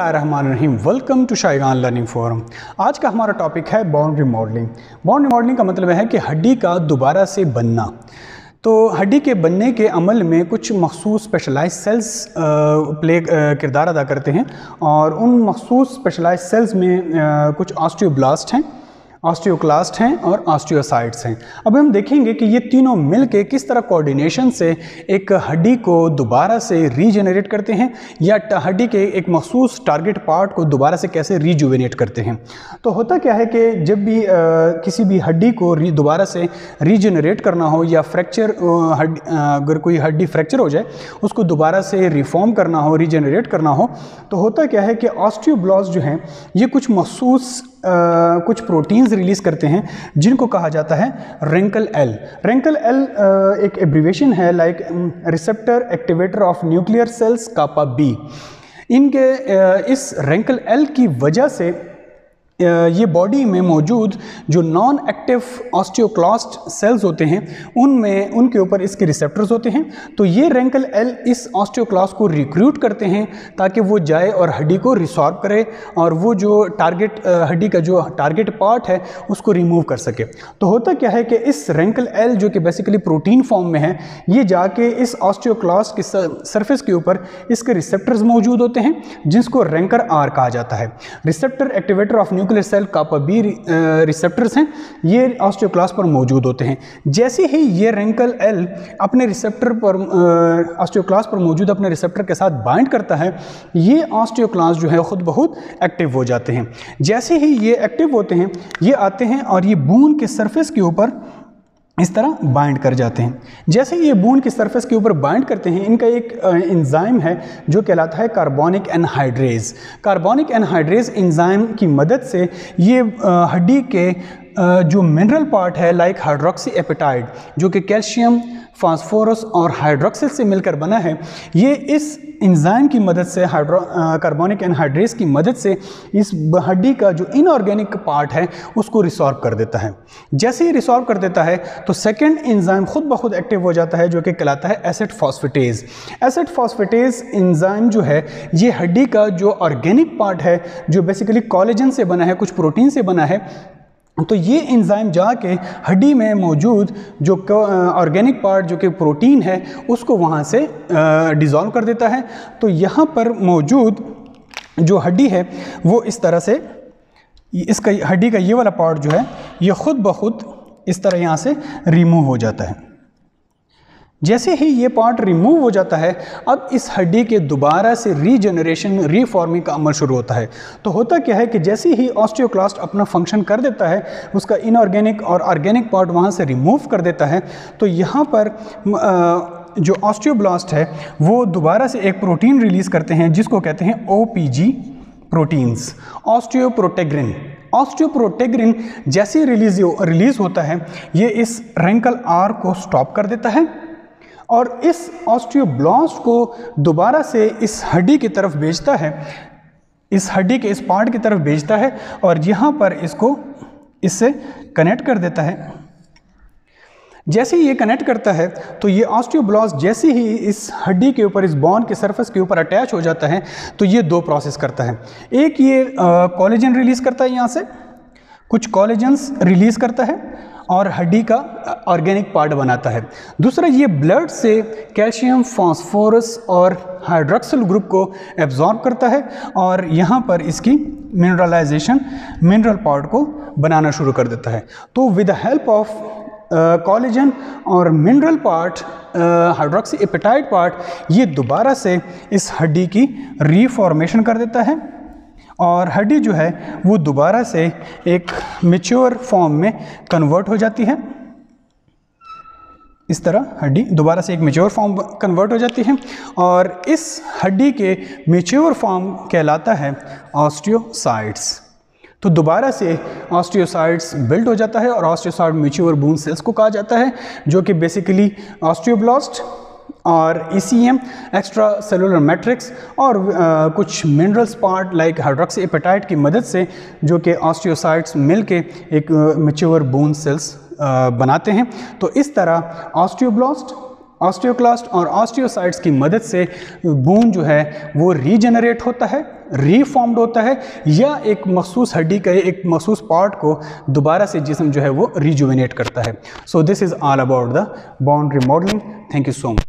बिस्मिल्लाहिर्रहमानिर्रहीम। Welcome to Shairan learning forum. आज का हमारा टॉपिक है बोन रिमॉडलिंग। बोन रिमॉडलिंग का मतलब है कि हड्डी का दोबारा से बनना। तो हड्डी के बनने के अमल में कुछ मखसूस स्पेशलाइज्ड सेल्स किरदार अदा करते हैं और उन मखसूस स्पेशलाइज्ड सेल्स में कुछ ऑस्टियोब्लास्ट हैं, ऑस्टियोक्लास्ट हैं और ऑस्टियोसाइट्स हैं। अब हम देखेंगे कि ये तीनों मिलके किस तरह कोऑर्डिनेशन से एक हड्डी को दोबारा से रीजनरेट करते हैं या हड्डी के एक मखसूस टारगेट पार्ट को दोबारा से कैसे रीजुवेनेट करते हैं। तो होता क्या है कि जब भी किसी भी हड्डी को दोबारा से रीजनरेट करना हो या फ्रैक्चर अगर कोई हड्डी फ्रैक्चर हो जाए उसको दोबारा से रिफॉर्म करना हो, रीजनरेट करना हो, तो होता क्या है कि ऑस्टियोब्लास्ट जो हैं ये कुछ मखसूस कुछ प्रोटीन्स रिलीज़ करते हैं जिनको कहा जाता है रेंकल एल। रेंकल एल एक एब्रीवेशन है like receptor activator of nuclear cells kappa B. इनके इस रेंकल एल की वजह से ये बॉडी में मौजूद जो नॉन एक्टिव ऑस्टियोक्लास्ट सेल्स होते हैं उनमें उनके ऊपर इसके रिसेप्टर्स होते हैं। तो ये रेंकल एल इस ऑस्टियोक्लास्ट को रिक्रूट करते हैं ताकि वो जाए और हड्डी को रिसॉर्ब करे और वो जो टारगेट हड्डी का जो टारगेट पार्ट है उसको रिमूव कर सके। तो होता क्या है कि इस रेंकल एल जो कि बेसिकली प्रोटीन फॉर्म में है, ये जाके इस ऑस्टियोक्लास्ट के सरफेस के ऊपर इसके रिसेप्टर्स मौजूद होते हैं जिसको रेंकर आर कहा जाता है। Receptor activator of nuclear cell kappa B receptors हैं, ये ऑस्टियोक्लास्ट पर मौजूद होते हैं। जैसे ही ये रेंकल एल अपने रिसेप्टर पर ऑस्टियोक्लास्ट पर मौजूद अपने रिसेप्टर के साथ बाइंड करता है, ये ऑस्टियोक्लास्ट जो है खुद बहुत एक्टिव हो जाते हैं। जैसे ही ये एक्टिव होते हैं ये आते हैं और ये बून के सरफेस के ऊपर इस तरह बाइंड कर जाते हैं। जैसे ये बून की सरफेस के ऊपर बाइंड करते हैं, इनका एक एंजाइम है जो कहलाता है carbonic anhydrase. Carbonic anhydrase enzyme की मदद से ये हड्डी के जो मिनरल पार्ट है लाइक हाइड्रोक्सी एपेटाइड जो कि कैल्शियम, फास्फोरस और हाइड्रोक्सिल से मिलकर बना है, ये इस एंजाइम की मदद से कार्बोनिक एनहाइड्रेज की मदद से इस हड्डी का जो इनऑर्गेनिक पार्ट है उसको रिसॉर्ब कर देता है। जैसे ही रिसॉर्ब कर देता है तो सेकेंड एंजाइम खुद ब खुद एक्टिव हो जाता है जो कि कहलाता है acid phosphatase. Acid phosphatase enzyme जो है ये हड्डी का जो ऑर्गेनिक पार्ट है जो बेसिकली कोलेजन से बना है, कुछ प्रोटीन से बना है, तो ये एंजाइम जाके हड्डी में मौजूद जो ऑर्गेनिक पार्ट जो कि प्रोटीन है उसको वहाँ से डिज़ोल्व कर देता है। तो यहाँ पर मौजूद जो हड्डी है वो इस तरह से इसका हड्डी का ये वाला पार्ट जो है ये खुद ब खुद इस तरह यहाँ से रिमूव हो जाता है। जैसे ही ये पार्ट रिमूव हो जाता है अब इस हड्डी के दोबारा से रीजनरेशन, रीफॉर्मिंग का अमल शुरू होता है। तो होता क्या है कि जैसे ही ऑस्टियोक्लास्ट अपना फंक्शन कर देता है, उसका इनऑर्गेनिक और ऑर्गेनिक पार्ट वहाँ से रिमूव कर देता है, तो यहाँ पर जो ऑस्टियोब्लास्ट है वो दोबारा से एक प्रोटीन रिलीज़ करते हैं जिसको कहते हैं OPG प्रोटीन्स, ऑस्टियोप्रोटेग्रिन। ऑस्टियोप्रोटेग्रिन जैसे रिलीज़ होता है ये इस रेंकल आर को स्टॉप कर देता है और इस ऑस्टियोब्लास्ट को दोबारा से इस हड्डी की तरफ भेजता है, इस हड्डी के इस पार्ट की तरफ भेजता है और यहाँ पर इसको इससे कनेक्ट कर देता है। जैसे ही ये कनेक्ट करता है तो ये ऑस्टियोब्लास्ट जैसे ही इस हड्डी के ऊपर, इस बोन के सरफेस के ऊपर अटैच हो जाता है तो ये दो प्रोसेस करता है। एक ये कोलेजन रिलीज़ करता है, यहाँ से कुछ कोलेजन्स रिलीज़ करता है और हड्डी का ऑर्गेनिक पार्ट बनाता है। दूसरा ये ब्लड से कैल्शियम, फास्फोरस और हाइड्रोक्सिल ग्रुप को एब्जॉर्ब करता है और यहाँ पर इसकी मिनरलाइजेशन, मिनरल पार्ट को बनाना शुरू कर देता है। तो with the help of collagen और मिनरल पार्ट, हाइड्रोक्सी एपेटाइड पार्ट, ये दोबारा से इस हड्डी की रीफॉर्मेशन कर देता है और हड्डी जो है वो दोबारा से एक मैच्योर फॉर्म में कन्वर्ट हो जाती है। इस तरह हड्डी दोबारा से एक मैच्योर फॉर्म कन्वर्ट हो जाती है और इस हड्डी के मैच्योर फॉर्म कहलाता है ऑस्टियोसाइट्स। तो दोबारा से ऑस्टियोसाइट्स बिल्ड हो जाता है और ऑस्टियोसाइट मैच्योर बोन सेल्स को कहा जाता है जो कि बेसिकली ऑस्टियोब्लास्ट और ECM, एक्स्ट्रा सेलुलर मैट्रिक्स और कुछ minerals part like hydroxy apatite की मदद से जो कि ऑस्टियोसाइट्स मिलके एक मैच्योर बोन सेल्स बनाते हैं। तो इस तरह ऑस्टियोब्लास्ट ऑस्टियोक्लास्ट और ऑस्टियोसाइट्स की मदद से बोन जो है वो रीजनरेट होता है, रीफॉर्म्ड होता है, या एक मखसूस हड्डी का एक मखसूस पार्ट को दोबारा से जिस्म जो है वो रिजुवेनेट करता है। So this is all about the bone remodelling. Thank you so much.